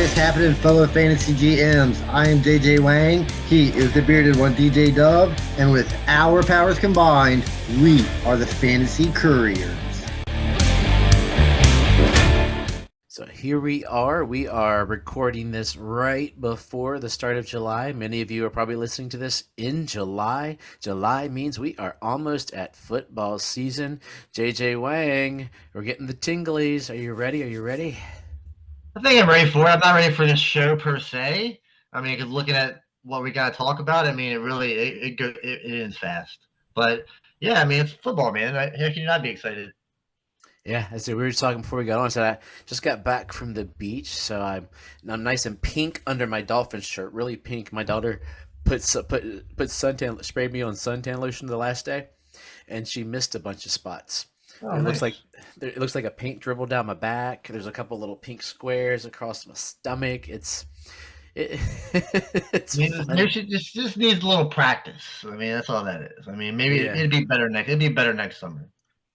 is happening, fellow fantasy GMs? I am JJ Wang. He is the bearded one, DJ Dub. And with our powers combined, we are the Fantasy Couriers. So here we are. We are recording this right before the start of July. Many of you are probably listening to this in July. July means we are almost at football season. JJ Wang, we're getting the tinglies. Are you ready? I think I'm ready for it. I'm not ready for this show per se. I mean, because looking at what we got to talk about, I mean, it ends fast. But yeah, I mean, it's football, man. How can you not be excited? Yeah, as we were talking before we got on, so I just got back from the beach, so I'm nice and pink under my Dolphins shirt, really pink. My daughter put suntan, sprayed me on suntan lotion the last day, and she missed a bunch of spots. Oh, It nice. looks like a paint dribbled down my back. There's a couple little pink squares across my stomach. It's funny. She just needs a little practice. I mean, that's all that is. I mean, maybe Yeah. it'd be better next summer.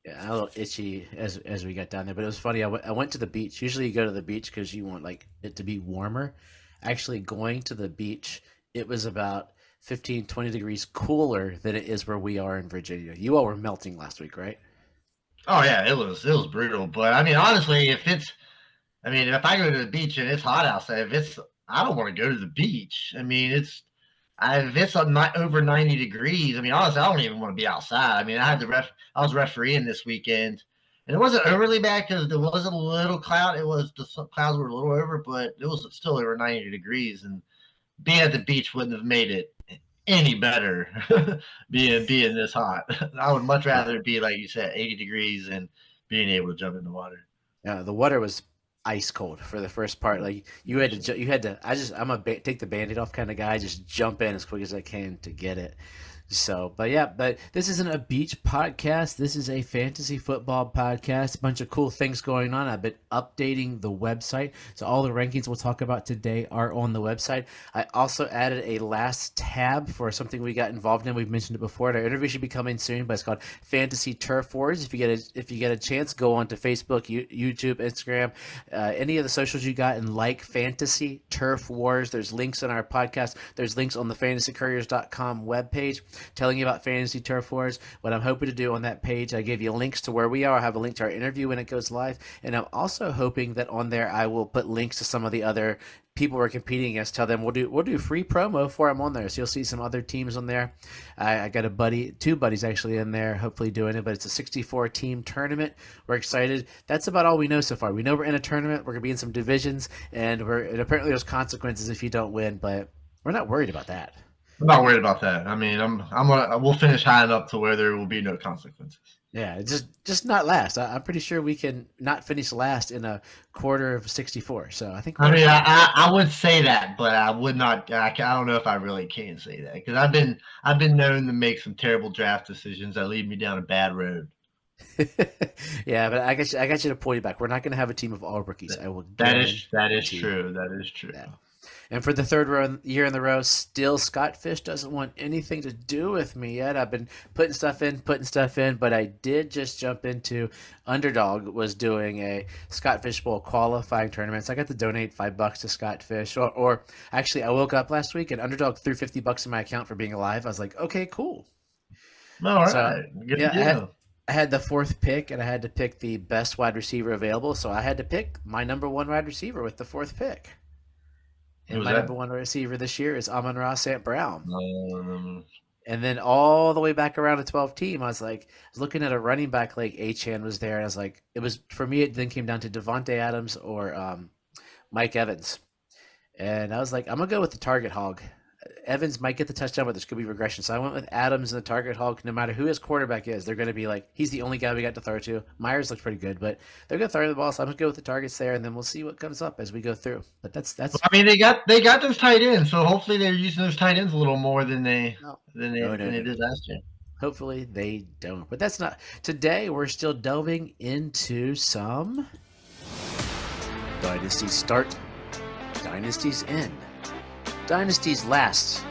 Yeah, a little itchy as we got down there, but it was funny. I went to the beach. Usually, you go to the beach because you want like it to be warmer. Actually, going to the beach, it was about 15, 20 degrees cooler than it is where we are in Virginia. You all were melting last week, right? Oh yeah, it was brutal. But I mean, honestly, if I go to the beach and it's hot outside, I don't want to go to the beach. I mean, if it's over 90 degrees, I mean, honestly, I don't even want to be outside. I mean, I was refereeing this weekend, and it wasn't overly bad because there was a little cloud. The clouds were a little over, but it was still over 90 degrees, and being at the beach wouldn't have made it any better being this hot. I would much rather it be, like you said, 80 degrees and being able to jump in the water. Yeah, the water was ice cold for the first part. Like you had to. I'm a take the Band-Aid off kind of guy. Just jump in as quick as I can to get it. So, but this isn't a beach podcast. This is a fantasy football podcast. A bunch of cool things going on. I've been updating the website. So all the rankings we'll talk about today are on the website. I also added a last tab for something we got involved in. We've mentioned it before. Our interview should be coming soon, but it's called Fantasy Turf Wars. If you get a chance, go on to Facebook, YouTube, Instagram, any of the socials you got, and like Fantasy Turf Wars. There's links on our podcast. There's links on the fantasycouriers.com webpage telling you about Fantasy Turf Wars. What I'm hoping to do on that page, I give you links to where we are. I have a link to our interview when it goes live, and I'm also hoping that on there I will put links to some of the other people we're competing against. Tell them we'll do free promo for them on there, so you'll see some other teams on there. I got two buddies actually in there, hopefully doing it, but it's a 64 team tournament. We're excited. That's about all we know so far. We know we're in a tournament. We're gonna be in some divisions, and apparently there's consequences if you don't win, but we're not worried about that. I'm not worried about that. I mean, we'll finish high enough to where there will be no consequences. Yeah, just not last. I'm pretty sure we can not finish last in a quarter of 64. So I think. I would say that, but I would not. I don't know if I really can say that because I've been known to make some terrible draft decisions that lead me down a bad road. Yeah, but I got you to point it back. We're not going to have a team of all rookies. That is true. That is true. Yeah. And for the third year in the row, still Scott Fish doesn't want anything to do with me yet. I've been putting stuff in, but I did just jump into Underdog was doing a Scott Fish Bowl qualifying tournament. So I got to donate $5 to Scott Fish. Or actually, I woke up last week and Underdog threw $50 in my account for being alive. I was like, okay, cool. All right. So, I had the fourth pick, and I had to pick the best wide receiver available. So I had to pick my number one wide receiver with the fourth pick. And my number one receiver this year is Amon-Ra St. Brown. And then all the way back around to 12 team, I was looking at a running back like Achane was there, and I was like, for me, it then came down to Devontae Adams or Mike Evans. And I was like, I'm going to go with the target hog. Evans might get the touchdown, but there's going to be regression. So I went with Adams and the target hog. No matter who his quarterback is, they're going to be like, he's the only guy we got to throw to. Myers looks pretty good, but they're going to throw the ball. So I'm going to go with the targets there, and then we'll see what comes up as we go through. But that's. I mean, they got those tight ends, so hopefully they're using those tight ends a little more than they did last year. Hopefully they don't. But that's not. Today we're still delving into some Dynasty start, Dynasty's end. Dynasties last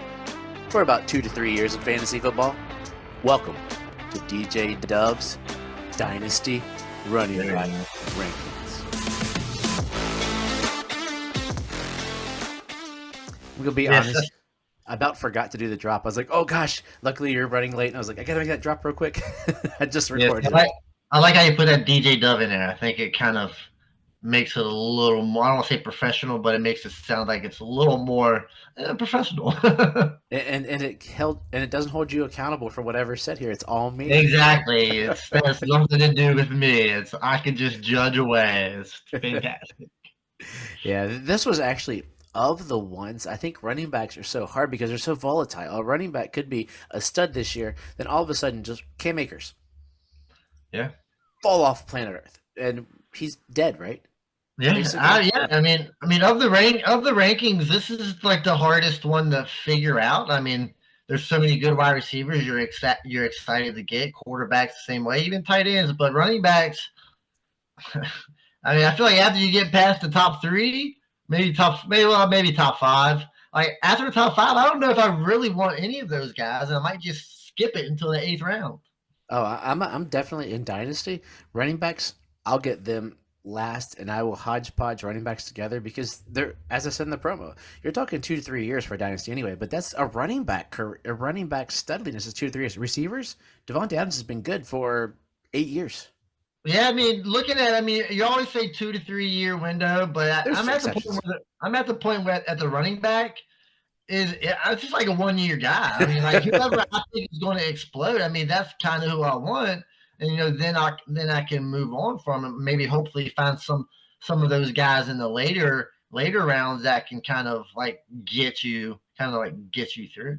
for about 2 to 3 years in fantasy football. Welcome to DJ Dub's Dynasty Running Back Rankings. I'm gonna be Yes, honest. I about forgot to do the drop. I was like, oh gosh, luckily you're running late. And I was like, I gotta make that drop real quick. I just yes. recorded it. I like how you put that DJ Dove in there. I think it kind of makes it a little more. I don't want to say professional, but it makes it sound like it's a little more professional. And it doesn't hold you accountable for whatever's said here. It's all me. Exactly. It's has nothing to do with me. It's I can just judge away. It's fantastic. Yeah, this was actually of the ones. I think running backs are so hard because they're so volatile. A running back could be a stud this year, then all of a sudden just Cam Akers Yeah. fall off planet Earth, and he's dead, right? Yeah, Basically. yeah. Of the rankings, this is like the hardest one to figure out. I mean, there's so many good wide receivers you're excited to get. Quarterbacks the same way, even tight ends, but running backs. I mean, I feel like after you get past the top three, maybe top five. Like after the top five, I don't know if I really want any of those guys, and I might just skip it until the 8th round. Oh, I'm definitely in Dynasty. Running backs, I'll get them last, and I will hodgepodge running backs together because they're, as I said in the promo, you're talking 2 to 3 years for Dynasty anyway. But that's a running back. A running back studliness is 2 to 3 years. Receivers, Devontae Adams has been good for 8 years. Yeah, I mean, you always say 2 to 3 year window, but There's I'm at the point exceptions. I'm at the point where at the running back it's just like a 1 year guy. I mean, like whoever I think is going to explode. I mean, that's kind of who I want, and then I can move on from him. Maybe hopefully find some of those guys in the later rounds that can kind of get you through.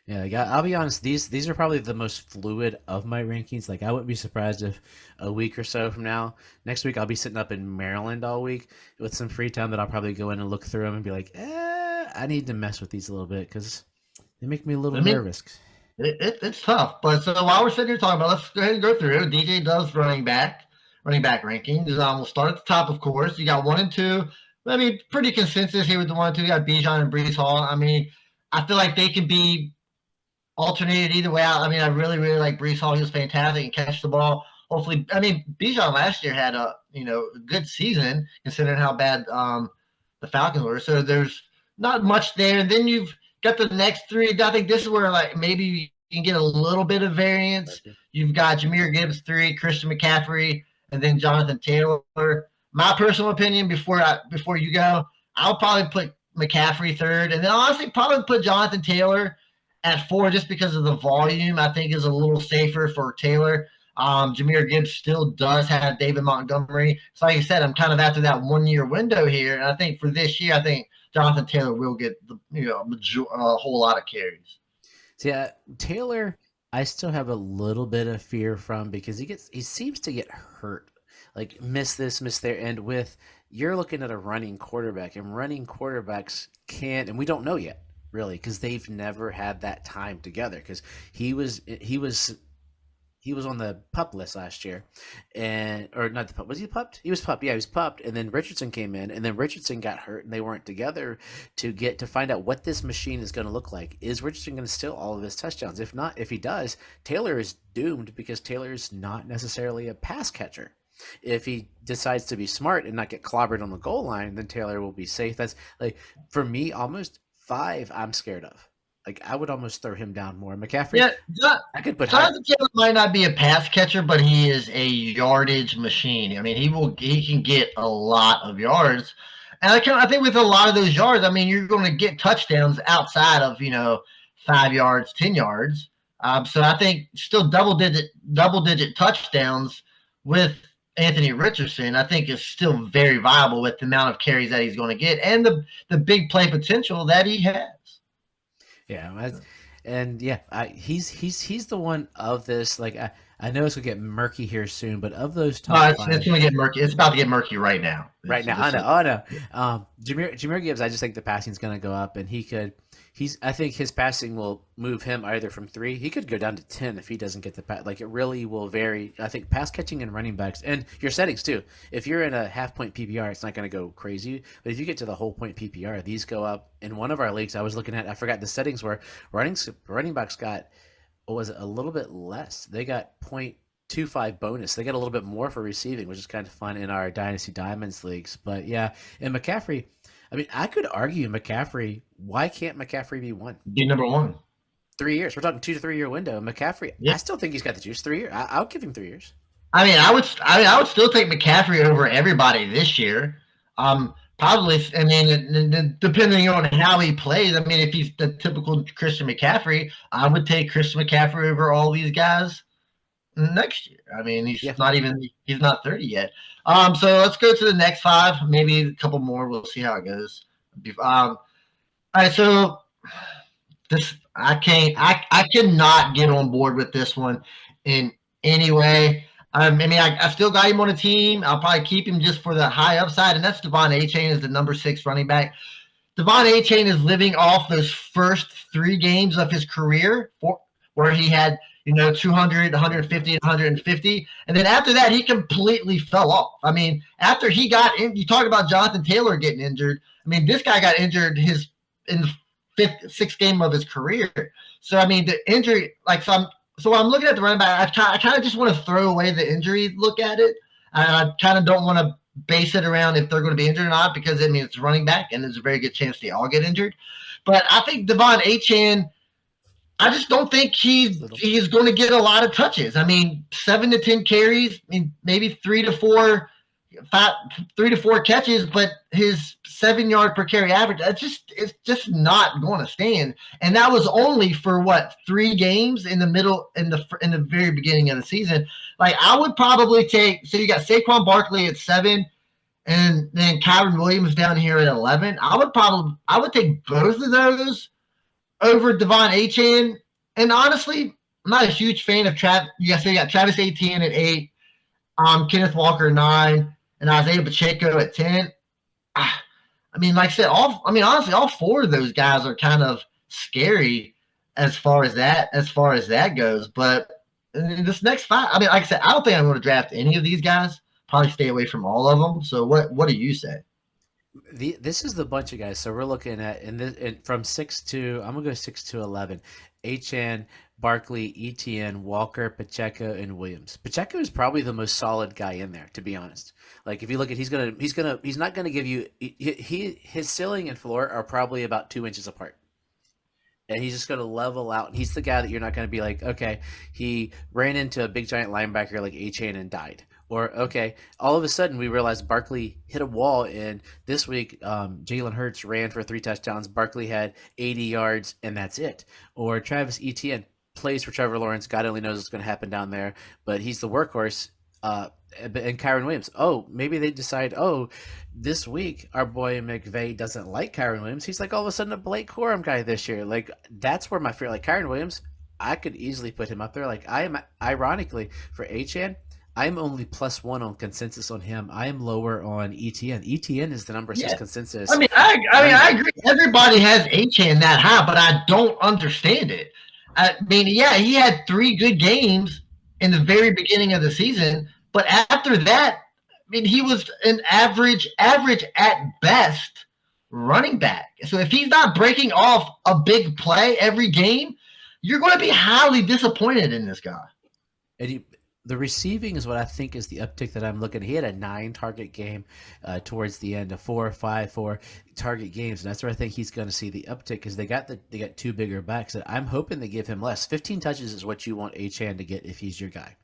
Yeah, like, I'll be honest. These are probably the most fluid of my rankings. Like I wouldn't be surprised if a week or so from now, next week, I'll be sitting up in Maryland all week with some free time that I'll probably go in and look through them and be like, I need to mess with these a little bit because they make me a little nervous. It's tough, but so while we're sitting here talking about, let's go ahead and go through. DJ does running back rankings. We'll start at the top, of course. You got 1 and 2. I mean, pretty consensus here with the 1 and 2. You got Bijan and Brees Hall. I mean, I feel like they can be alternated either way out. I mean, I really, really like Brees Hall. He was fantastic and catch the ball. Hopefully, I mean, Bijan last year had a good season considering how bad the Falcons were. So there's not much there. And then you've got the next 3. I think this is where maybe you can get a little bit of variance. You've got Jahmyr Gibbs 3, Christian McCaffrey, and then Jonathan Taylor. My personal opinion before you go, I'll probably put McCaffrey 3rd, and then honestly probably put Jonathan Taylor at 4 just because of the volume. I think is a little safer for Taylor. Jahmyr Gibbs still does have David Montgomery. So like I said, I'm kind of after that 1 year window here, and I think for this year, I think Jonathan Taylor will get a whole lot of carries. So yeah, Taylor, I still have a little bit of fear from because he seems to get hurt, like miss this, miss there, and you're looking at a running quarterback, and running quarterbacks can't, and we don't know yet really because they've never had that time together because he was on the pup list last year, or not the pup. Was he pupped? He was pupped. Yeah, he was pupped. And then Richardson came in, and then Richardson got hurt, and they weren't together to find out what this machine is going to look like. Is Richardson going to steal all of his touchdowns? If not, if he does, Taylor is doomed because Taylor's not necessarily a pass catcher. If he decides to be smart and not get clobbered on the goal line, then Taylor will be safe. That's like for me, almost 5. I'm scared of. Like I would almost throw him down more. McCaffrey, Yeah, I could put. Jonathan Taylor might not be a pass catcher, but he is a yardage machine. I mean, he can get a lot of yards, and I think with a lot of those yards, I mean, you're going to get touchdowns outside of 5 yards, 10 yards. So I think still double digit touchdowns with Anthony Richardson, I think is still very viable with the amount of carries that he's going to get and the big play potential that he has. Yeah, and yeah, he's the one of this. Like I know it's gonna get murky here soon, but of those top five, it's gonna get murky. It's about to get murky right now. Right now, I know. Jahmyr Gibbs, I just think the passing's gonna go up, and I think his passing will move him either from 3. He could go down to 10 if he doesn't get the pass. Like it really will vary. I think pass catching and running backs and your settings too. If you're in a half point PPR, it's not going to go crazy. But if you get to the whole point PPR, these go up. In one of our leagues, I was looking at. I forgot the settings were running backs got what was it a little bit less. They got 0.25 bonus. They got a little bit more for receiving, which is kind of fun in our Dynasty Diamonds leagues. But yeah, and McCaffrey. I mean, I could argue McCaffrey. Why can't McCaffrey be one? Be number one. 3 years. We're talking 2 to 3 year window. McCaffrey, Yeah. I still think he's got the juice. 3 years. I'll give him 3 years. I would still take McCaffrey over everybody this year. Probably. I mean, depending on how he plays. I mean, if he's the typical Christian McCaffrey, I would take Christian McCaffrey over all these guys next year. I mean, he's not 30 yet. So let's go to the next 5, maybe a couple more. We'll see how it goes. All right, so this I cannot get on board with this one in any way. I mean, I still got him on a team. I'll probably keep him just for the high upside, and that's Devon Achane as the number 6 running back. Devon Achane is living off those first 3 games of his career where he had 200, 150, 150. And then after that, he completely fell off. I mean, after he got in, you talk about Jonathan Taylor getting injured. I mean, this guy got injured in the 5th, 6th game of his career. So, I mean, the injury, so I'm looking at the running back. I kind of just want to throw away the injury look at it. I kind of don't want to base it around if they're going to be injured or not because, I mean, it's running back, and there's a very good chance they all get injured. But I think Devon Achane, I just don't think he's going to get a lot of touches. I mean, 7 to 10 carries, I mean, maybe 3 to 4 catches, but his 7 yard per carry average, it's just not going to stand. And that was only for 3 games in the very beginning of the season. Like, I would probably take, so you got Saquon Barkley at 7 and then Kyron Williams down here at 11. I would take both of those over Devon Achane. And honestly, I'm not a huge fan of Travis. You got Travis Etienne at 8, Kenneth Walker 9, and Isaiah Pacheco at 10. I mean, like I said, honestly, all 4 of those guys are kind of scary as far as that goes. But in this next 5, I mean, like I said, I don't think I'm going to draft any of these guys. Probably stay away from all of them. So what do you say? This is the bunch of guys. So we're looking at from 6 to, I'm gonna go 6 to 11. Achane, Barkley, Etienne, Walker, Pacheco, and Williams. Pacheco is probably the most solid guy in there, to be honest. Like, if you look at, he's not gonna give you his ceiling and floor are probably about 2 inches apart. And he's just going to level out. And he's the guy that you're not going to be like, okay, he ran into a big giant linebacker like Achane and died. Or, okay, all of a sudden we realized Barkley hit a wall, and this week Jalen Hurts ran for 3 touchdowns. Barkley had 80 yards, and that's it. Or Travis Etienne plays for Trevor Lawrence. God only knows what's going to happen down there, but he's the workhorse. And Kyron Williams. Oh, maybe they decide, this week our boy McVay doesn't like Kyron Williams. He's like all of a sudden a Blake Corum guy this year. Like, that's where my fear, like Kyron Williams, I could easily put him up there. Like, I am, ironically, for Achane, I'm only +1 on consensus on him. I am lower on Etienne. Etienne is the number 6 consensus. I mean, I agree. Everybody has Achane that high, but I don't understand it. I mean, yeah, he had 3 good games in the very beginning of the season, but after that, I mean, he was an average at best running back. So if he's not breaking off a big play every game, you're going to be highly disappointed in this guy. And the receiving is what I think is the uptick that I'm looking at. He had a 9 target game towards the end, of 4 or 5 target games, and that's where I think he's going to see the uptick because they got 2 bigger backs. I'm hoping they give him less. 15 touches is what you want Achane to get if he's your guy.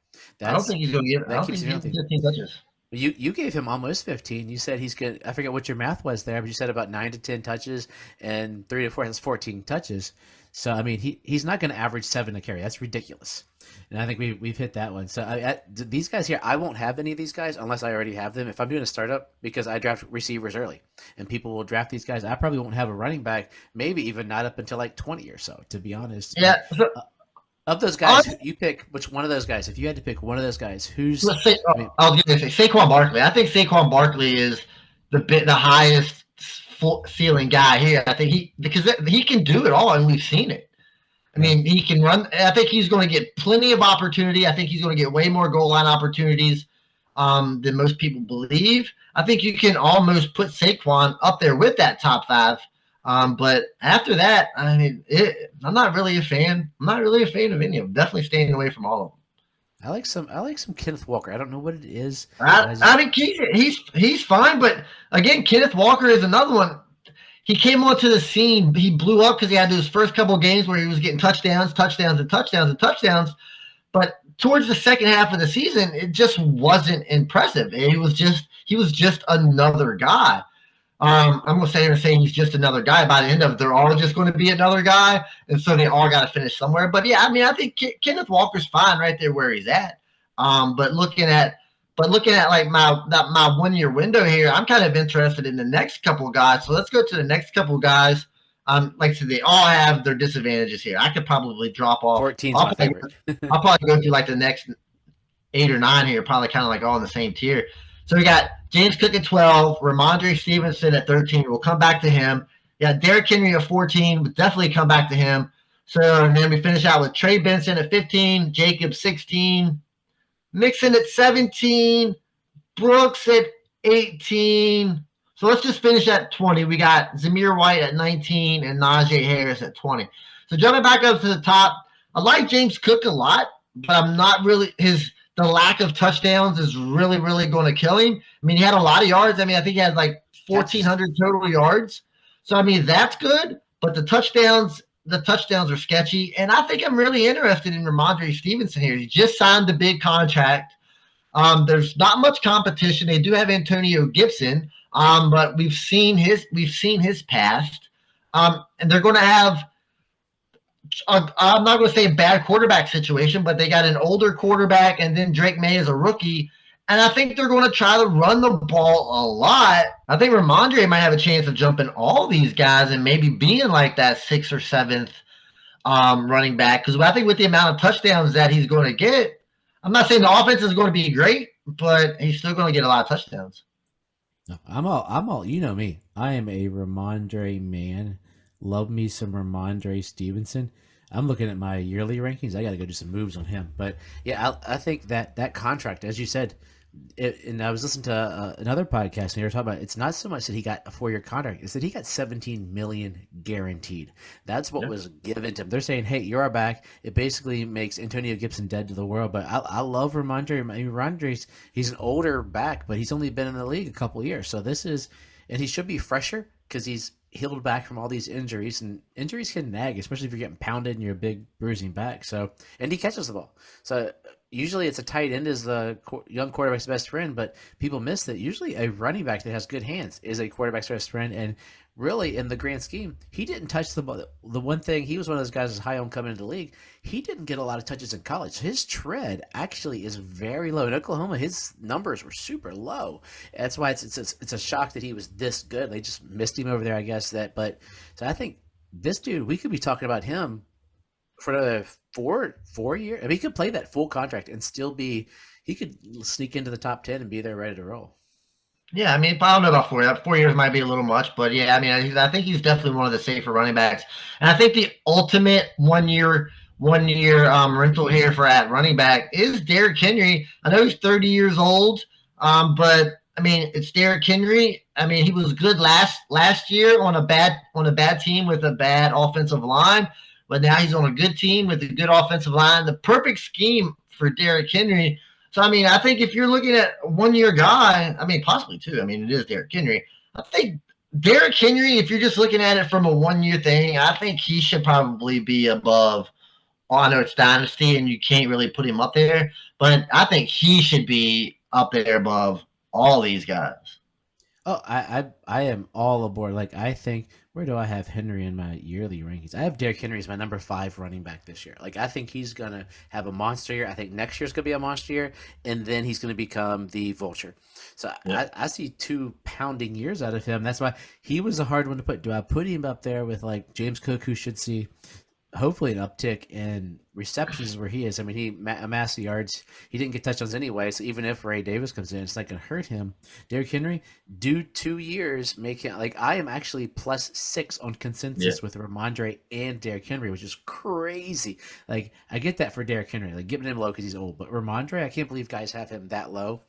I don't think he's going to give. I don't think he's going to 15 touches. You gave him almost 15. You said he's good. I forget what your math was there, but you said about 9 to 10 touches and 3 to 4. That's 14 touches. So I mean, he's not going to average 7 a carry. That's ridiculous. And I think we've hit that one. So these guys here, I won't have any of these guys unless I already have them. If I'm doing a startup, because I draft receivers early, and people will draft these guys, I probably won't have a running back. Maybe even not up until like 20 or so, to be honest. Yeah. Of those guys, you pick which one of those guys. If you had to pick one of those guys, who's? I was going to say Saquon Barkley. I think Saquon Barkley is the highest ceiling guy here. I think because he can do it all, and we've seen it. I mean, he can run. I think he's going to get plenty of opportunity. I think he's going to get way more goal line opportunities than most people believe. I think you can almost put Saquon up there with that top 5. But after that, I mean, I'm not really a fan. I'm not really a fan of any of them. Definitely staying away from all of them. I like some Kenneth Walker. I don't know what it is. I mean, he's fine, but again, Kenneth Walker is another one. he came onto the scene. He blew up because he had those first couple of games where he was getting touchdowns. But towards the second half of the season, it just wasn't impressive. He was just another guy. I'm going to say he's just another guy. By the end of it, they're all just going to be another guy, and so they all got to finish somewhere. But yeah, I mean, I think Kenneth Walker's fine right there where he's at. But looking at like my 1 year window here, I'm kind of interested in the next couple of guys. So let's go to the next couple of guys. Like I said, they all have their disadvantages here. I could probably drop off. 14's my favorite. I'll probably go through like the next 8 or 9 here, probably kind of like all in the same tier. So we got James Cook at 12, Ramondre Stevenson at 13. We'll come back to him. Yeah, Derrick Henry at 14. We'll definitely come back to him. So and then we finish out with Trey Benson at 15, Jacobs 16, Mixon at 17, Brooks at 18. So let's just finish at 20. We got Zamir White at 19 and Najee Harris at 20. So jumping back up to the top, I like James Cook a lot, but I'm not really the lack of touchdowns is really, really going to kill him. I mean, he had a lot of yards. I mean, I think he had like 1,400 total yards. So, I mean, that's good, but the touchdowns are sketchy. And I think I'm really interested in Ramondre Stevenson here. He just signed the big contract. There's not much competition. They do have Antonio Gibson, but we've seen his past. And they're going to have I'm not going to say a bad quarterback situation, but they got an older quarterback, and then Drake May is a rookie. And I think they're going to try to run the ball a lot. I think Ramondre might have a chance of jumping all these guys and maybe being like that 6th or 7th running back. Because I think with the amount of touchdowns that he's going to get, I'm not saying the offense is going to be great, but he's still going to get a lot of touchdowns. I'm all, you know me. I am a Ramondre man. Love me some Ramondre Stevenson. I'm looking at my yearly rankings. I got to go do some moves on him. But yeah, I think that contract, as you said, and I was listening to another podcast, and they were talking about it's not so much that he got a 4-year contract; it's that he got $17 million guaranteed. That's what was given to him. They're saying, "Hey, you're our back." It basically makes Antonio Gibson dead to the world. But I love Ramondre. I mean, Ramondre's he's an older back, but he's only been in the league a couple of years, so this is, and he should be fresher because he's healed back from all these injuries, and injuries can nag, especially if you're getting pounded and you're a big bruising back. So, and he catches the ball. So usually it's a tight end is the young quarterback's best friend, but people miss that usually a running back that has good hands is a quarterback's best friend. And really, in the grand scheme, he didn't touch the ball. The one thing, he was one of those guys who's high on coming into the league. He didn't get a lot of touches in college. His tread actually is very low. In Oklahoma, his numbers were super low. That's why it's a shock that he was this good. They just missed him over there, I guess. But so I think this dude, we could be talking about him for another 4 years. I mean, he could play that full contract and still be. He could sneak into the top 10 and be there ready to roll. Yeah, I mean, I don't know about 4 years. 4 years might be a little much, but yeah, I mean, I think he's definitely one of the safer running backs. And I think the ultimate one year rental here for at running back is Derrick Henry. I know he's 30 years old, but I mean, it's Derrick Henry. I mean, he was good last year on a bad team with a bad offensive line, but now he's on a good team with a good offensive line. The perfect scheme for Derrick Henry. So, I mean, I think if you're looking at a 1 year guy, I mean, possibly two. I mean, it is Derrick Henry. I think Derrick Henry, if you're just looking at it from a 1 year thing, I think he should probably be above. Oh, I know it's Dynasty and you can't really put him up there, but I think he should be up there above all these guys. Oh, I am all aboard. Like, I think, where do I have Henry in my yearly rankings? I have Derrick Henry as my number 5 running back this year. Like, I think he's going to have a monster year. I think next year's going to be a monster year, and then he's going to become the vulture. So yeah. I see 2 pounding years out of him. That's why he was a hard one to put. Do I put him up there with, like, James Cook, who should see hopefully an uptick in receptions where he is? I mean, he amassed the yards. He didn't get touchdowns anyway, so even if Ray Davis comes in, it's not going to hurt him. Derrick Henry, do 2 years, make him, like, I am actually +6 on consensus with Ramondre and Derrick Henry, which is crazy. Like, I get that for Derrick Henry, like, giving him low because he's old, but Ramondre, I can't believe guys have him that low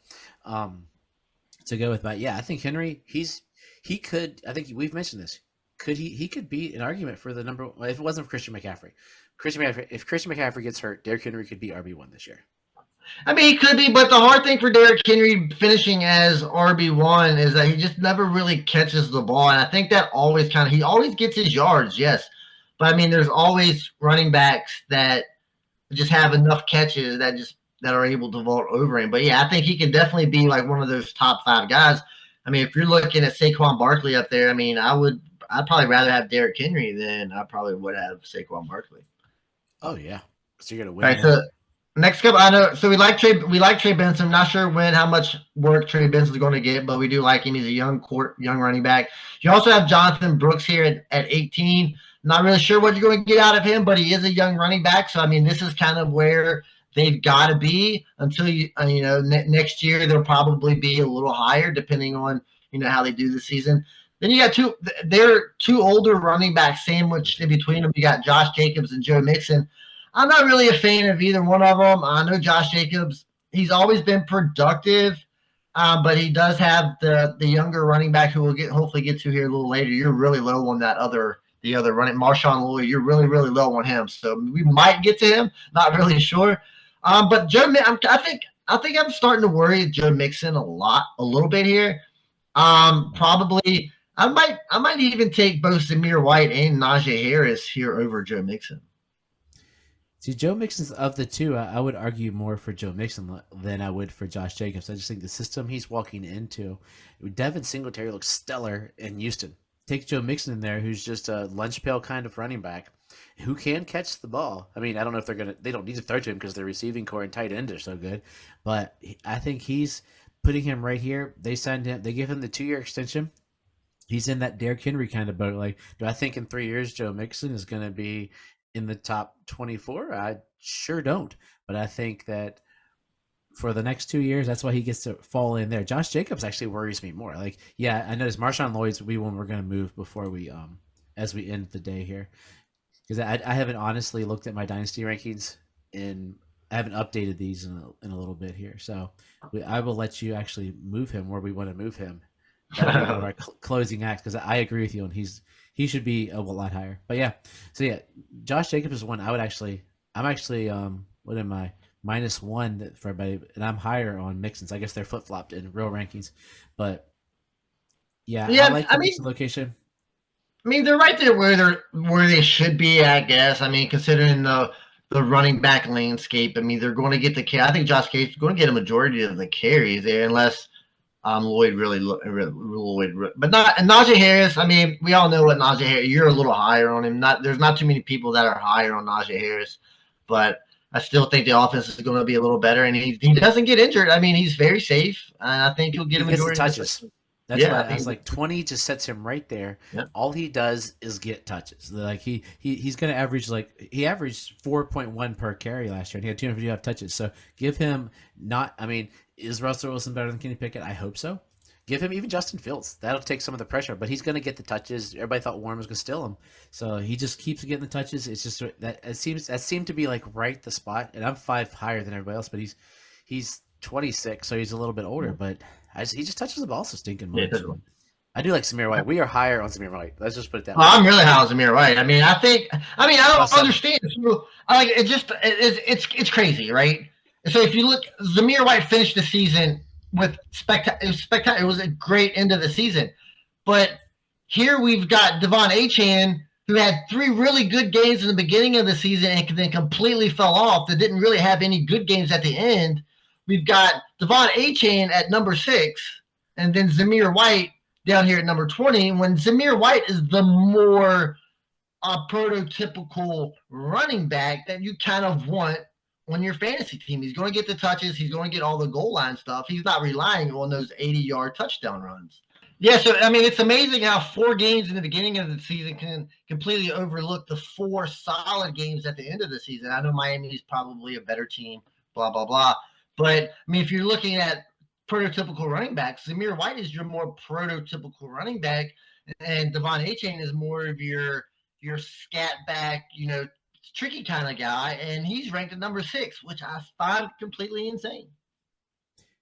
to go with. But yeah, I think Henry, he could, I think we've mentioned this, he could be an argument for the number one if it wasn't for Christian McCaffrey. If Christian McCaffrey gets hurt, Derrick Henry could be RB1 this year. I mean, he could be, but the hard thing for Derrick Henry finishing as RB1 is that he just never really catches the ball. And I think that always he always gets his yards, yes. But I mean, there's always running backs that just have enough catches that are able to vault over him. But yeah, I think he can definitely be like one of those top 5 guys. I mean, if you're looking at Saquon Barkley up there, I mean, I'd probably rather have Derrick Henry than I probably would have Saquon Barkley. Oh yeah, so you're gonna win. All right, so next couple, I know. So we like Trey Benson. I'm not sure how much work Trey Benson's going to get, but we do like him. He's a young running back. You also have Jonathan Brooks here at 18. Not really sure what you're going to get out of him, but he is a young running back. So I mean, this is kind of where they've got to be until next year they'll probably be a little higher depending on how they do the season. Then you got two older running backs sandwiched in between them. You got Josh Jacobs and Joe Mixon. I'm not really a fan of either one of them. I know Josh Jacobs, he's always been productive, but he does have the younger running back who we'll hopefully get to here a little later. You're really low on the other running, Marshawn Lloyd. You're really, really low on him. So we might get to him. Not really sure. But I think I'm starting to worry Joe Mixon a little bit here. Probably I might even take both Zamir White and Najee Harris here over Joe Mixon. See, Joe Mixon's of the two, I would argue more for Joe Mixon than I would for Josh Jacobs. I just think the system he's walking into, Devin Singletary looks stellar in Houston. Take Joe Mixon in there, who's just a lunch pail kind of running back who can catch the ball. I mean, I don't know if they don't need to throw to him because their receiving core and tight end are so good, but I think he's putting him right here. They signed him, they give him the 2-year extension. He's in that Derrick Henry kind of boat. Like, do I think in 3 years Joe Mixon is going to be in the top 24? I sure don't. But I think that for the next 2 years, that's why he gets to fall in there. Josh Jacobs actually worries me more. Like, yeah, I noticed Marshawn Lloyd's will be one we're going to move before we as we end the day here, because I haven't honestly looked at my dynasty rankings and I haven't updated these in a little bit here. So I will let you actually move him where we want to move him. That'll be one of our closing acts, because I agree with you, and he should be a lot higher. But yeah, so yeah, Josh Jacobs is one I'm actually what am I, -1 for everybody, and I'm higher on Mixon's. I guess they're flip flopped in real rankings, but yeah, I like the Mixon location. I mean, they're right there where they should be, I guess. I mean, considering the running back landscape, I mean, they're going to get I think Josh Jacobs is going to get a majority of the carries there, unless Lloyd really, but not. And Najee Harris, I mean, we all know what Najee Harris, you're a little higher on him. There's not too many people that are higher on Najee Harris, but I still think the offense is going to be a little better, and he doesn't get injured. I mean, he's very safe, and I think he'll get a majority of touches. That's why I was like 20 just sets him right there. Yeah. All he does is get touches. Like he's going to average, like he averaged 4.1 per carry last year, and he had 255 touches. So give him is Russell Wilson better than Kenny Pickett? I hope so. Give him even Justin Fields. That'll take some of the pressure, but he's going to get the touches. Everybody thought Warren was going to steal him, so he just keeps getting the touches. It's just that seemed to be like right the spot. And I'm 5 higher than everybody else, but he's 26, so he's a little bit older, but he just touches the ball so stinking much. Yeah, I do like Zamir White. We are higher on Zamir White. Let's just put it that way. I'm really high on Zamir White. I mean, I don't understand. It's crazy, right? So if you look, Zamir White finished the season with spectacular. It was a great end of the season. But here we've got Devon Achane, who had 3 really good games in the beginning of the season and then completely fell off. That didn't really have any good games at the end. We've got Devon Achane at number 6, and then Zamir White down here at number 20, when Zamir White is the more prototypical running back that you kind of want on your fantasy team. He's going to get the touches. He's going to get all the goal line stuff. He's not relying on those 80-yard touchdown runs. Yeah, so, I mean, it's amazing how 4 games in the beginning of the season can completely overlook the 4 solid games at the end of the season. I know Miami's probably a better team, blah, blah, blah. But, I mean, if you're looking at prototypical running backs, Zamir White is your more prototypical running back, and Devon Achane is more of your scat back, tricky kind of guy, and he's ranked at number 6, which I find completely insane.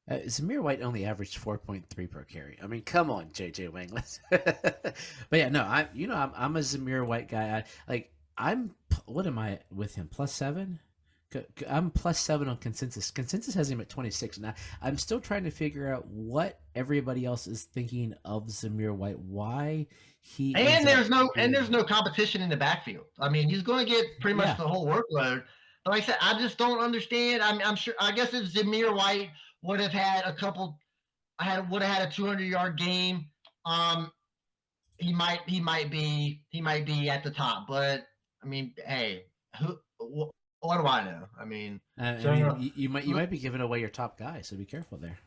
Zamir White only averaged 4.3 per carry. I mean, come on, JJ Wang. But yeah, no, I'm a Zamir White guy. What am I with him? +7? I'm +7 on consensus. Consensus has him at 26, and I'm still trying to figure out what everybody else is thinking of Zamir White. Why he and being... there's no competition in the backfield. I mean, he's going to get pretty much the whole workload. But like I said, I just don't understand. I'm sure. I guess if Zamir White would have had would have had a 200-yard game, he might be at the top. But I mean, hey, what do I know? I mean, you might be giving away your top guy, so be careful there.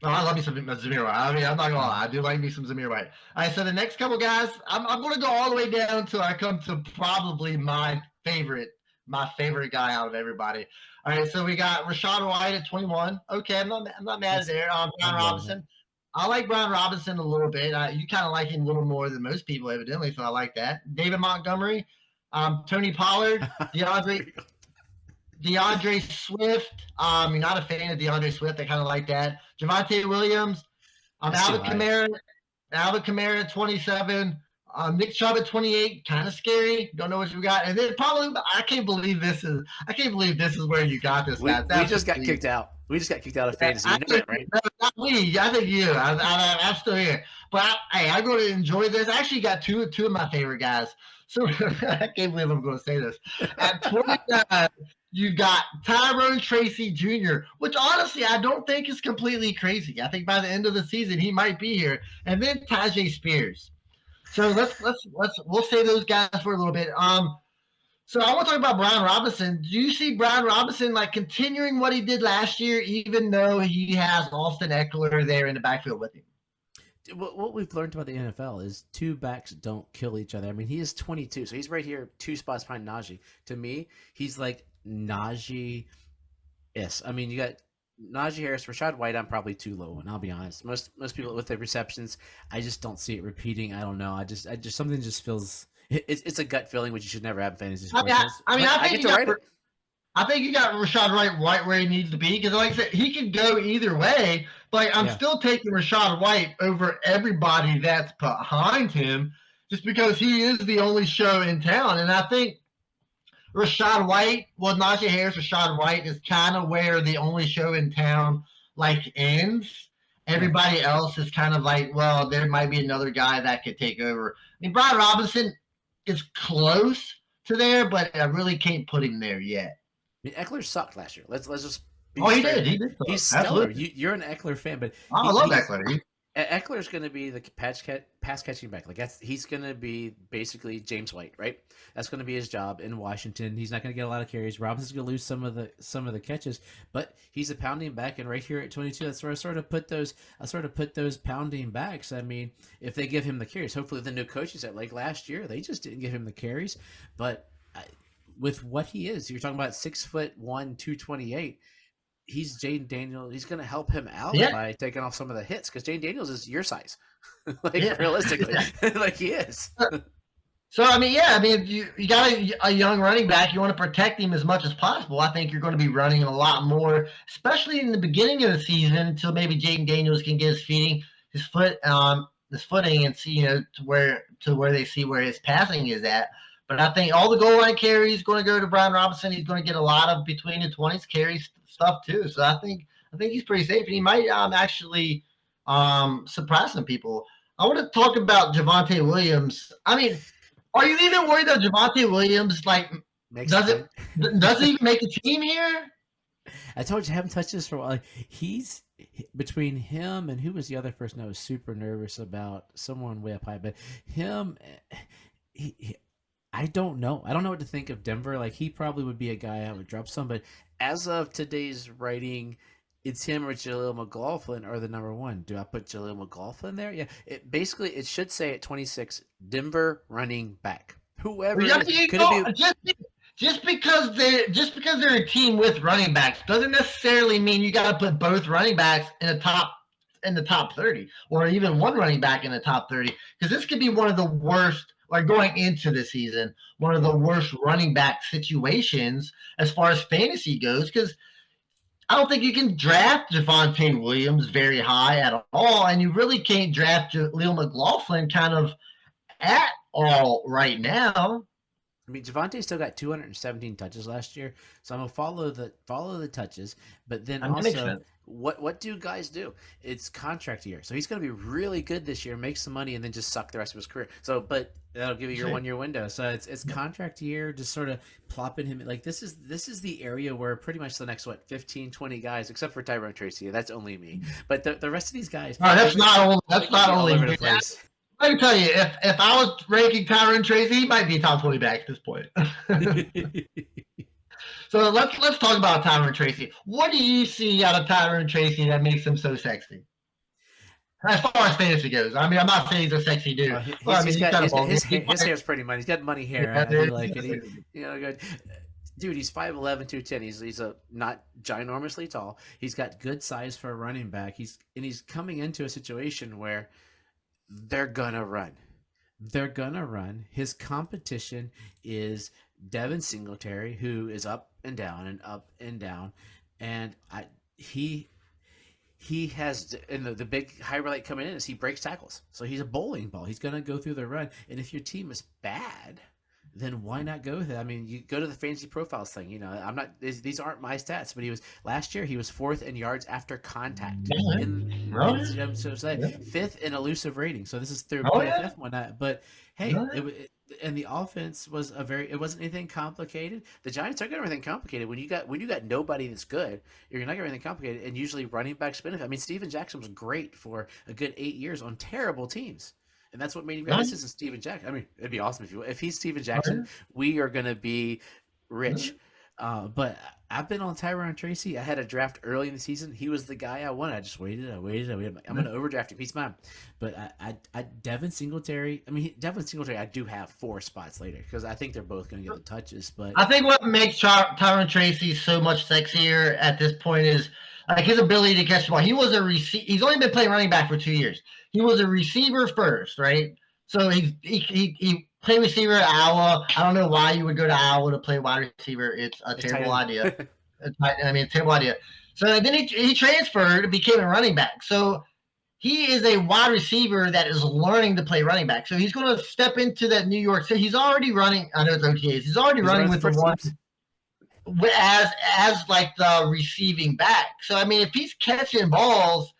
Oh, I love me some Zamir White. I mean, I'm not gonna lie, I do like me some Zamir White. All right, so the next couple guys, I'm gonna go all the way down until I come to probably my favorite guy out of everybody. All right, so we got Rachaad White at 21. Okay, I'm not mad at there. Brian Robinson. I like Brian Robinson a little bit. You kind of like him a little more than most people, evidently, so I like that. David Montgomery, Tony Pollard, DeAndre Swift. You're not a fan of DeAndre Swift. I kind of like that. Javonte Williams. Alvin Kamara at 27. Nick Chubb at 28. Kind of scary. Don't know what you got. And then probably I can't believe this is where you got this. We just got kicked out. We just got kicked out of fantasy. You know that, right? No, not me. I think you. I'm still here. But I'm going to enjoy this. I actually got two of my favorite guys. So I can't believe I'm going to say this. At 29, you got Tyrone Tracy Jr., which honestly I don't think is completely crazy. I think by the end of the season he might be here. And then Tyjae Spears. So we'll say those guys for a little bit. So I want to talk about Brian Robinson. Do you see Brian Robinson like continuing what he did last year, even though he has Austin Eckler there in the backfield with him? What we've learned about the NFL is two backs don't kill each other. I mean, he is 22, so he's right here 2 spots behind Najee. To me, he's like Najee. Yes, I mean, you got Najee Harris, Rachaad White. I'm probably too low, and I'll be honest. Most people with the receptions, I just don't see it repeating. I don't know. I just something just feels. It's a gut feeling, which you should never have in fantasy sports. I think you got Rachaad White where he needs to be because, like I said, he could go either way. But I'm still taking Rachaad White over everybody that's behind him, just because he is the only show in town. And I think Rachaad White, Najee Harris, Rachaad White is kind of where the only show in town like ends. Everybody else is kind of like, well, there might be another guy that could take over. I mean, Brian Robinson is close to there, but I really can't put him there yet. I mean, Eckler sucked last year. Let's just. He did. He's stellar. You're an Eckler fan, but I love Eckler. Eckler's going to be the pass catching back. Like he's going to be basically James White, right? That's going to be his job in Washington. He's not going to get a lot of carries. Robinson's going to lose some of the catches, but he's a pounding back. And right here at 22, that's where I sort of put those pounding backs. I mean, if they give him the carries, hopefully the new coaches at like last year, they just didn't give him the carries. But with what he is, you're talking about 6'1", 228. He's Jayden Daniels. He's going to help him out by taking off some of the hits because Jayden Daniels is your size, realistically, like he is. So I mean, if you got a young running back, you want to protect him as much as possible. I think you're going to be running a lot more, especially in the beginning of the season, until maybe Jayden Daniels can get his footing, and see to where they see where his passing is at. But I think all the goal line carries going to go to Brian Robinson. He's going to get a lot of between the 20s carries stuff too. So I think he's pretty safe, and he might actually surprise some people. I want to talk about Javonte Williams. I mean, are you even worried that Javonte Williams doesn't even make the team here? I told you I haven't touched this for a while. He's between him and who was the other person I was super nervous about? Someone way up high, but him. I don't know. I don't know what to think of Denver. Like, he probably would be a guy I would drop some, but as of today's writing, it's him or Jaleel McLaughlin are the number one. Do I put Jaleel McLaughlin there? Yeah. It should say at 26, Denver running back. Whoever it is. Could it be? Just because they're a team with running backs doesn't necessarily mean you got to put both running backs in the top 30, or even one running back in the top 30, because this could be one of the worst. Like going into the season, one of the worst running back situations as far as fantasy goes, because I don't think you can draft Javonte Williams very high at all, and you really can't draft Jaleel McLaughlin kind of at all right now. I mean, Javonte still got 217 touches last year, so I'm gonna follow the touches. But then That makes also, sense. what do guys do? It's contract year, so he's gonna be really good this year, make some money, and then just suck the rest of his career. So, but that'll give you your See. 1 year window. So it's contract year, just sort of plopping him like this is the area where pretty much the next 15, 20 guys, except for Tyrone Tracy, that's only me. But the rest of these guys, No, that's they're gonna be all only over the me. place. Let me tell you, if I was ranking Tyron Tracy, he might be top 20 back at this point. So let's talk about Tyron Tracy. What do you see out of Tyron Tracy that makes him so sexy? As far as fantasy goes, I mean, I'm not saying he's a sexy dude. His hair's pretty money. He's got money hair. Yeah, I do dude. like it. Good. Dude, he's 5'11", 210. He's a not ginormously tall. He's got good size for a running back. He's coming into a situation where they're gonna run. They're gonna run. His competition is Devin Singletary, who is up and down and up and down, and he has, and the big highlight coming in is he breaks tackles. So he's a bowling ball. He's gonna go through the run, and if your team is bad, then why not go with it? I mean, you go to the fantasy profiles thing. You know, I'm not; these aren't my stats, but last year he was 4th in yards after contact, fifth in elusive rating. So this is through PFF one. But hey, and the offense was it wasn't anything complicated. The Giants aren't going to anything complicated when you got nobody that's good. You're not going to anything complicated, and usually running backs benefit. I mean, Steven Jackson was great for a good 8 years on terrible teams. And that's what made him great. This isn't Steven Jackson. I mean, it'd be awesome if he's Steven Jackson. We are going to be rich. But I've been on Tyrone Tracy. I had a draft early in the season. He was the guy I wanted. I just waited. I'm going to overdraft him. He's mine. But Devin Singletary. I mean, Devin Singletary. I do have 4 spots later because I think they're both going to get the touches. But I think what makes Tyrone Tracy so much sexier at this point is like his ability to catch the ball. He was a He's only been playing running back for 2 years. He was a receiver first, right? So he played receiver at Iowa. I don't know why you would go to Iowa to play wide receiver. It's a terrible idea. Terrible idea. So then he transferred, became a running back. So he is a wide receiver that is learning to play running back. So he's going to step into that New York City. He's already running. I know it's OTAs. He's already running with the one as like the receiving back. So I mean, if he's catching balls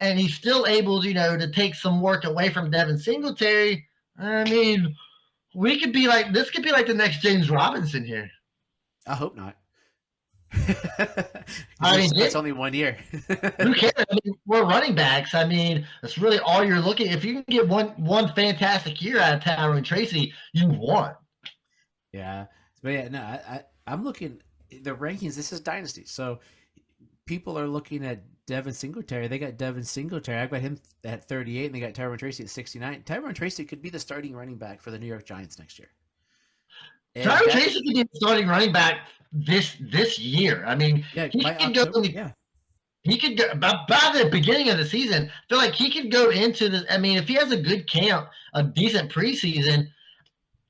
and he's still able, to take some work away from Devin Singletary, I mean, this could be like the next James Robinson here. I hope not. It's only 1 year. Who cares? I mean, we're running backs. I mean, that's really all you're looking. If you can get one fantastic year out of Tyrone Tracy, you won. Yeah, but yeah, no, I'm looking the rankings. This is Dynasty, so people are looking at Devin Singletary. They got Devin Singletary. I got him at 38, and they got Tyrone Tracy at 69. Tyrone Tracy could be the starting running back for the New York Giants next year. Tyrone Tracy could be the starting running back this year. I mean, he could go. He could go by the beginning of the season. I feel like he could go into this. I mean, if he has a good camp, a decent preseason,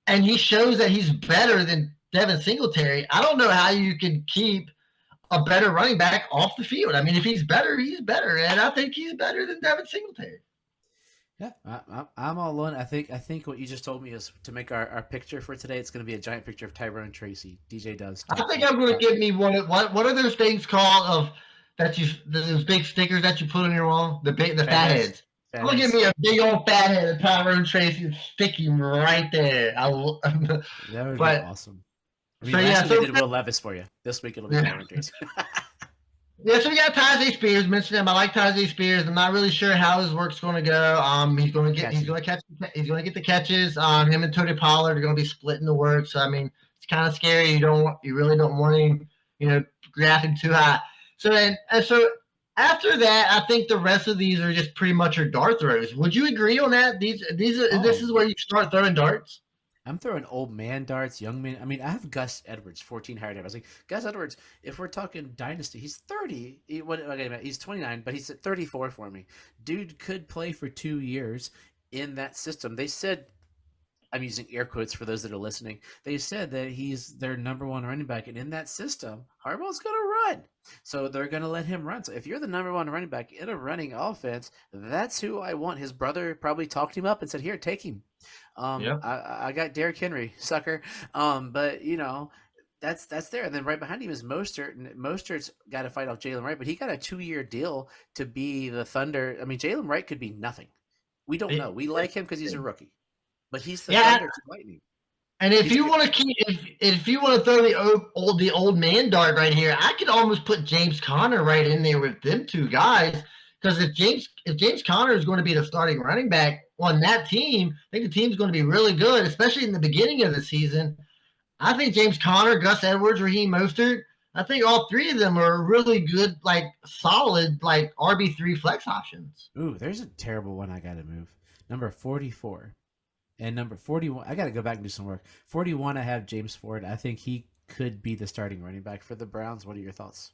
and he shows that he's better than Devin Singletary, I don't know how you can keep a better running back off the field. I mean, if he's better, he's better, and I think he's better than Devin Singletary. Yeah, I'm all in. I think what you just told me is to make our picture for today. It's going to be a giant picture of Tyrone Tracy. DJ does. I think I'm going to give me what are those things called those big stickers that you put on your wall? The fat heads. I'm going to give me a big old fat head of Tyrone Tracy and stick him right there. That would be awesome. I mean, last week we did Will Levis for you. This week it'll be Tyrone Tracy. Yeah, so we got Tyjae Spears. Mentioned him. I like Tyjae Spears. I'm not really sure how his work's going to go. He's going to get the catches. Him and Tony Pollard are going to be splitting the work. So I mean, it's kind of scary. You really don't want him, drafting too high. So after that, I think the rest of these are just pretty much your dart throws. Would you agree on that? This is where you start throwing darts. I'm throwing old man darts, young man. I mean, I have Gus Edwards, 14 higher. I was like, Gus Edwards, if we're talking Dynasty, he's 30. He's 29, but he's at 34 for me. Dude could play for 2 years in that system. They said, I'm using air quotes for those that are listening. They said that he's their number 1 running back, and in that system, Harbaugh's going to run. So they're going to let him run. So if you're the number 1 running back in a running offense, that's who I want. His brother probably talked him up and said, here, take him. Yeah. I got Derrick Henry, sucker. But that's there. And then right behind him is Mostert, and Mostert's got to fight off Jalen Wright, but he got a 2-year deal to be the Thunder. I mean, Jalen Wright could be nothing. We don't know. We like him because he's a rookie, but he's the Thunder to Lightning. And if you want to if you want to throw the old man dart right here, I could almost put James Conner right in there with them two guys. Because if James Conner is going to be the starting running back on that team, I think the team's going to be really good, especially in the beginning of the season. I think James Conner, Gus Edwards, Raheem Mostert, I think all three of them are really good, like solid, like RB3 flex options. Ooh, there's a terrible one I got to move. Number 44. And number 41, I got to go back and do some work. 41, I have James Ford. I think he could be the starting running back for the Browns. What are your thoughts?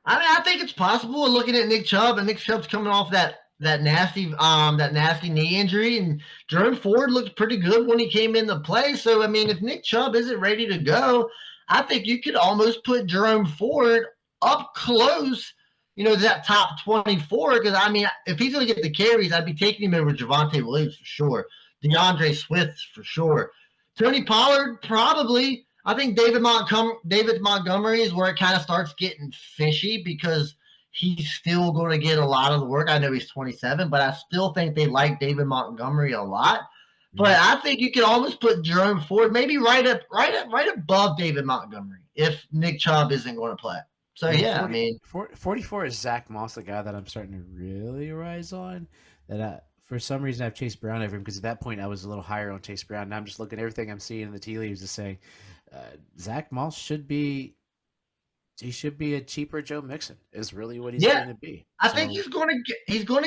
I think it's possible. Looking at Nick Chubb, and Nick Chubb's coming off that nasty knee injury, and Jerome Ford looked pretty good when he came into play. So I mean, if Nick Chubb isn't ready to go, I think you could almost put Jerome Ford up close, that top 24. Because I mean, if he's going to get the carries, I'd be taking him over Javonte Williams for sure. DeAndre Swift for sure. Tony Pollard probably. I think David Montgomery is where it kind of starts getting fishy because he's still going to get a lot of the work. I know he's 27, but I still think they like David Montgomery a lot. But I think you could almost put Jerome Ford maybe right above David Montgomery if Nick Chubb isn't going to play. So yeah, 44 is Zach Moss, the guy that I'm starting to really rise on. For some reason, I have Chase Brown over him because at that point I was a little higher on Chase Brown. Now I'm just looking at everything I'm seeing in the tea leaves, just saying Zach Moss should be a cheaper Joe Mixon. Is really what he's going to be. I think he's going to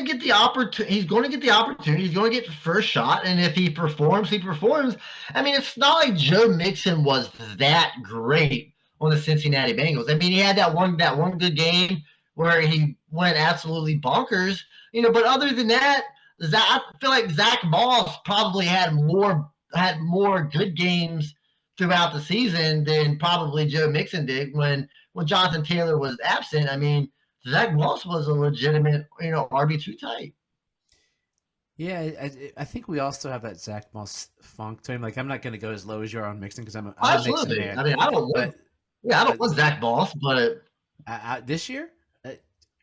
get the opportunity. He's going to get the opportunity. He's going to get the first shot, and if he performs, he performs. I mean, it's not like Joe Mixon was that great on the Cincinnati Bengals. I mean, he had that one good game where he went absolutely bonkers. But other than that. I feel like Zach Moss probably had more good games throughout the season than probably Joe Mixon did when Jonathan Taylor was absent. I mean, Zach Moss was a legitimate, RB2 type. Yeah, I think we also have that Zach Moss funk to him. Like, I'm not going to go as low as you're on Mixon because I'm a Absolutely. Mixon man. I mean, I don't want Zach Moss, but this year.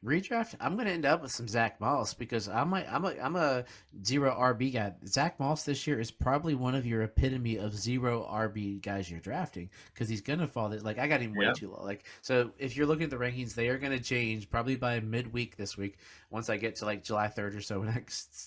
Redraft, I'm going to end up with some Zach Moss because I'm a zero RB guy. Zach Moss this year is probably one of your epitome of zero RB guys you're drafting because he's going to fall. Like I got him way too low. Like so, if you're looking at the rankings, they are going to change probably by midweek this week. Once I get to like July 3rd or so, when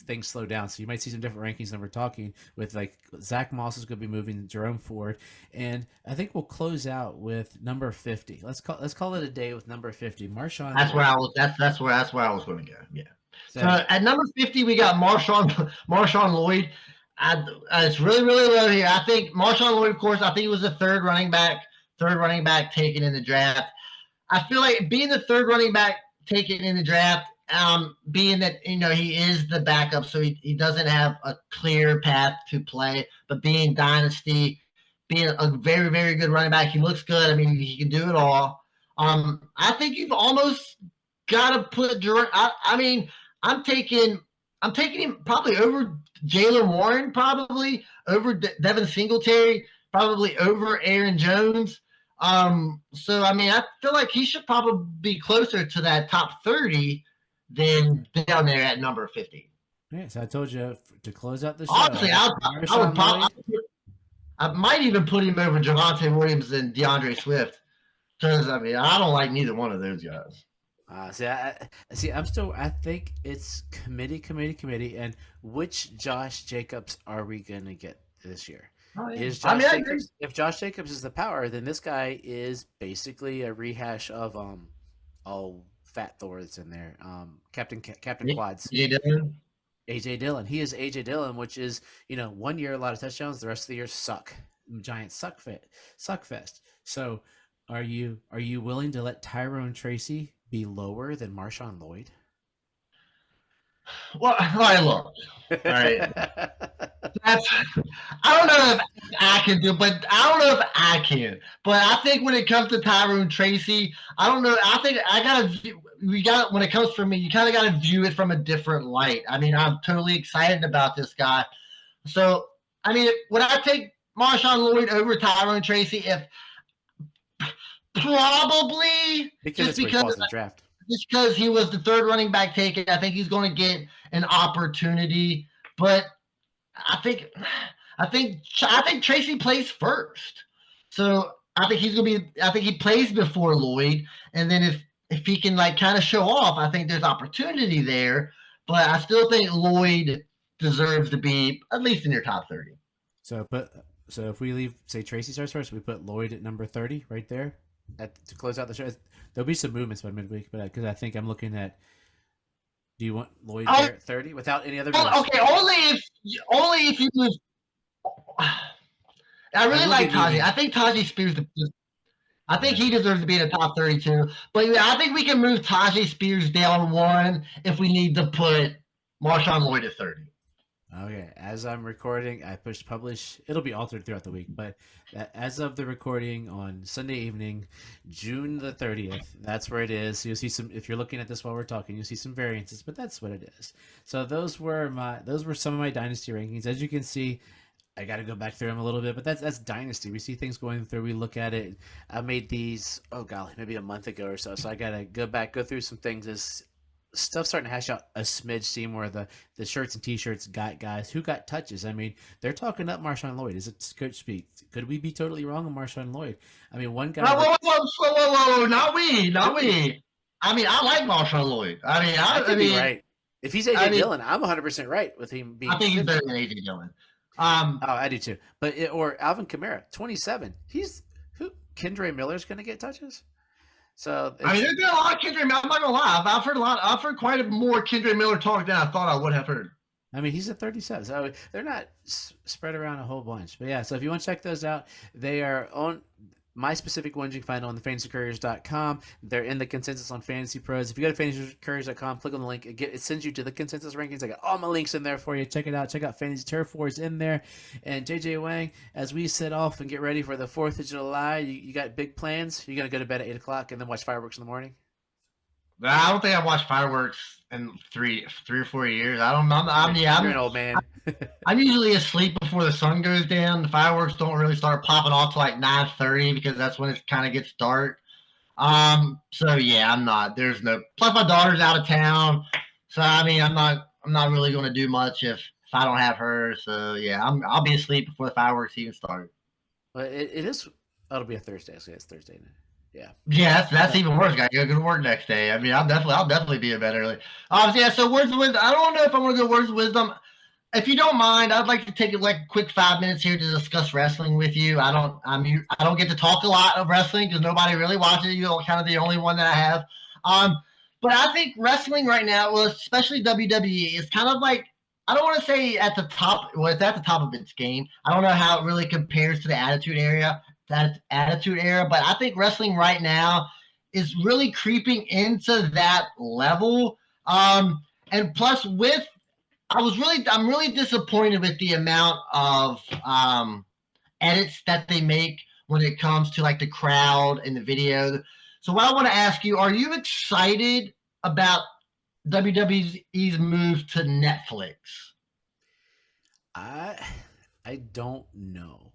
things slow down, so you might see some different rankings than we're talking with. Like Zach Moss is going to be moving Jerome Ford, and I think we'll close out with number 50. Let's call it a day with number 50. Marshawn. That's where I was. That's where I was going to go. Yeah. So at number 50, we got Marshawn Lloyd. It's really, really low here. I think Marshawn Lloyd, of course, I think he was the third running back taken in the draft. I feel like being the third running back taken in the draft, being that he is the backup, so he doesn't have a clear path to play. But being Dynasty, being a very, very good running back, he looks good. I mean, he can do it all. I think you've almost got to put Jerome. I mean, I'm taking him probably over Jaylen Warren, probably over Devin Singletary, probably over Aaron Jones. So I mean, I feel like he should probably be closer to that top 30 than down there at number 50. Yeah, so I told you to close out the show. Honestly, I might even put him over Javonte Williams and DeAndre Swift because I mean, I don't like neither one of those guys. I think it's committee, and which Josh Jacobs are we gonna get this year? Oh, yeah. If Josh Jacobs is the power, then this guy is basically a rehash of Fat Thor that's in there. Captain Quads. AJ Dillon. He is AJ Dillon, which is 1 year a lot of touchdowns, the rest of the year suck. Giant suck fest. So are you willing to let Tyrone Tracy be lower than Marshawn Lloyd? Well, look. All right. I don't know if I can do, but I don't know if I can. But I think when it comes to Tyrone Tracy, I don't know. I think when it comes from me, you kind of got to view it from a different light. I mean, I'm totally excited about this guy. So I mean, would I take Marshawn Lloyd over Tyrone Tracy? If probably because it's where he falls in the draft. Just because he was the third running back taken, I think he's going to get an opportunity. But I think Tracy plays first, so I think he's going to be. I think he plays before Lloyd, and then if he can like kind of show off, I think there's opportunity there. But I still think Lloyd deserves to be at least in your top 30. So if we leave, say Tracy starts first, we put Lloyd at number 30 right there to close out the show. There'll be some movements by midweek, but because I think I'm looking at. Do you want Lloyd there at 30 without any other? Okay, only if you move. I really like Tajay. I think Tajay Spears. I think he deserves to be in the top 32. But I think we can move Tajay Spears down one if we need to put Marshawn Lloyd at 30. Okay, as I'm recording, I pushed publish. It'll be altered throughout the week, but as of the recording on Sunday evening, June the 30th, that's where it is. So you'll see some. If you're looking at this while we're talking, you'll see some variances, but that's what it is. So those were some of my dynasty rankings. As you can see, I got to go back through them a little bit, but that's dynasty. We see things going through. We look at it. I made these. Oh golly, maybe a month ago or so. So I got to go through some things. This stuff starting to hash out a smidge, seem where the shirts and T-shirts got guys who got touches. I mean, they're talking up Marshawn Lloyd. Is it coach speak? Could we be totally wrong on Marshawn Lloyd? I mean, one guy. Whoa, not we. I mean, I like Marshawn Lloyd. I could be right. If he's AJ Dillon, I'm 100% right with him being. I think he's better than AJ Dillon. I do too. But or Alvin Kamara, 27. Kendre Miller's going to get touches. So there's been a lot of Kendre Miller. I'm not gonna lie. I've heard a lot. I've heard quite a more Kendre Miller talk than I thought I would have heard. I mean, he's at 37, so they're not spread around a whole bunch. But yeah, so if you want to check those out, they are on my specific ones. You can find on the fantasycouriers.com. They're in the consensus on Fantasy Pros. If you go to fantasycouriers.com, click on the link. It sends you to the consensus rankings. I got all my links in there for you. Check it out. Check out Fantasy Turf Wars in there. And JJ Wang, as we set off and get ready for the 4th of July, you got big plans? You're going to go to bed at 8 o'clock and then watch fireworks in the morning? I don't think I've watched fireworks in three or 4 years. I don't know. You're an old man. I'm usually asleep before the sun goes down. The fireworks don't really start popping off till like 9:30 because that's when it kind of gets dark. So yeah, I'm not. There's no. Plus, my daughter's out of town, so I mean, I'm not really going to do much if I don't have her. So yeah, I'll be asleep before the fireworks even start. Well, it is. It'll be a Thursday. So it's Thursday. Yeah. Yeah, that's even worse. Got to go to work next day. I mean, I'll definitely be in bed early. Yeah. So words of wisdom. I don't know if I want to go words of wisdom. If you don't mind, I'd like to take a quick 5 minutes here to discuss wrestling with you. I don't get to talk a lot of wrestling because nobody really watches. You're kind of the only one that I have. But I think wrestling right now, well, especially WWE, is kind of like, I don't want to say at the top. Well, it's at the top of its game. I don't know how it really compares to the Attitude Era. But I think wrestling right now is really creeping into that level. And plus, I'm really disappointed with the amount of edits that they make when it comes to like the crowd and the video. So what I want to ask you, are you excited about WWE's move to Netflix? I don't know.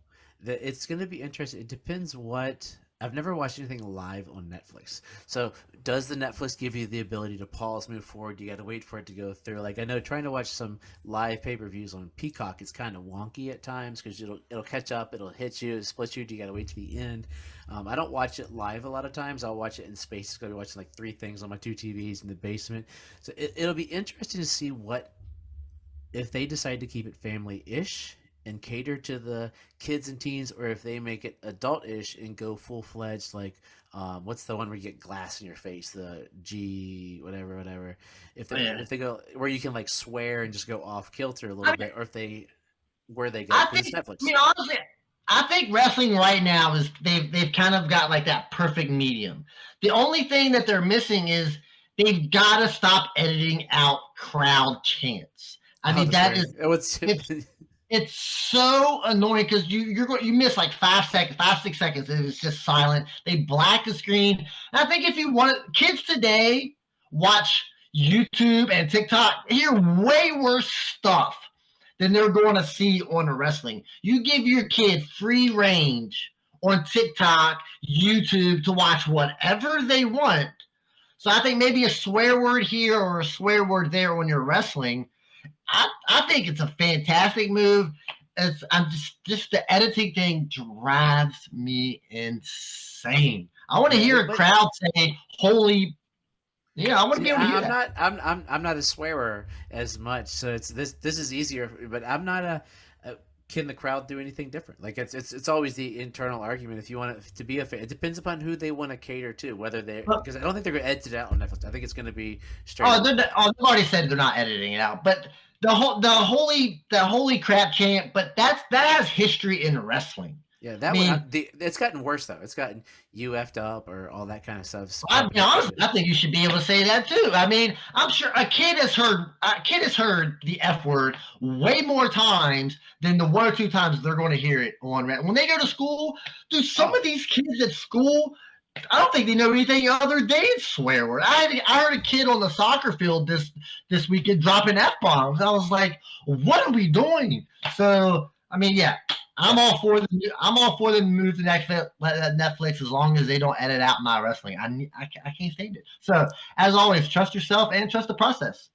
It's going to be interesting. It depends what. I've never watched anything live on Netflix. So does the Netflix give you the ability to pause, move forward? You got to wait for it to go through. Like I know trying to watch some live pay-per-views on Peacock, it's kind of wonky at times because it'll catch up, it'll hit you, split you. You got to wait to the end. I don't watch it live a lot of times. I'll watch it in spaces. Go to watching like 3 things on my 2 TVs in the basement. So it'll be interesting to see if they decide to keep it family-ish and cater to the kids and teens, or if they make it adult-ish and go full-fledged, like what's the one where you get glass in your face, the G whatever. If they go where you can like swear and just go off kilter a little bit, or where they go. Netflix. Honestly, I think wrestling right now is they've kind of got like that perfect medium. The only thing that they're missing is they've got to stop editing out crowd chants. It's so annoying because you miss like 6 seconds. It's just silent. They black the screen. And I think if you want kids today watch YouTube and TikTok, hear way worse stuff than they're going to see on the wrestling. You give your kid free range on TikTok, YouTube to watch whatever they want. So I think maybe a swear word here or a swear word there when you're wrestling. I think it's a fantastic move. I'm just the editing thing drives me insane. I want to hear a crowd say "Holy." Yeah, I want to be able to hear that. I'm not a swearer as much, so it's this is easier. But I'm not a can the crowd do anything different? Like it's always the internal argument. If you want it to be a fan, it depends upon who they want to cater to. Whether they because I don't think they're going to edit it out on Netflix. I think it's going to be straight. They've already said they're not editing it out, but the holy crap chant. But that has history in wrestling. Yeah, it's gotten worse though. It's gotten you effed up or all that kind of stuff. I mean, honestly, I think you should be able to say that too. I mean, I'm sure a kid has heard the F word way more times than the 1 or 2 times they're going to hear it on when they go to school. Dude, some of these kids at school, I don't think they know anything other than swear word. I heard a kid on the soccer field this weekend dropping F-bombs. I was like, what are we doing? So, I mean, yeah. I'm all for them to move to Netflix as long as they don't edit out my wrestling. I can't stand it. So as always, trust yourself and trust the process.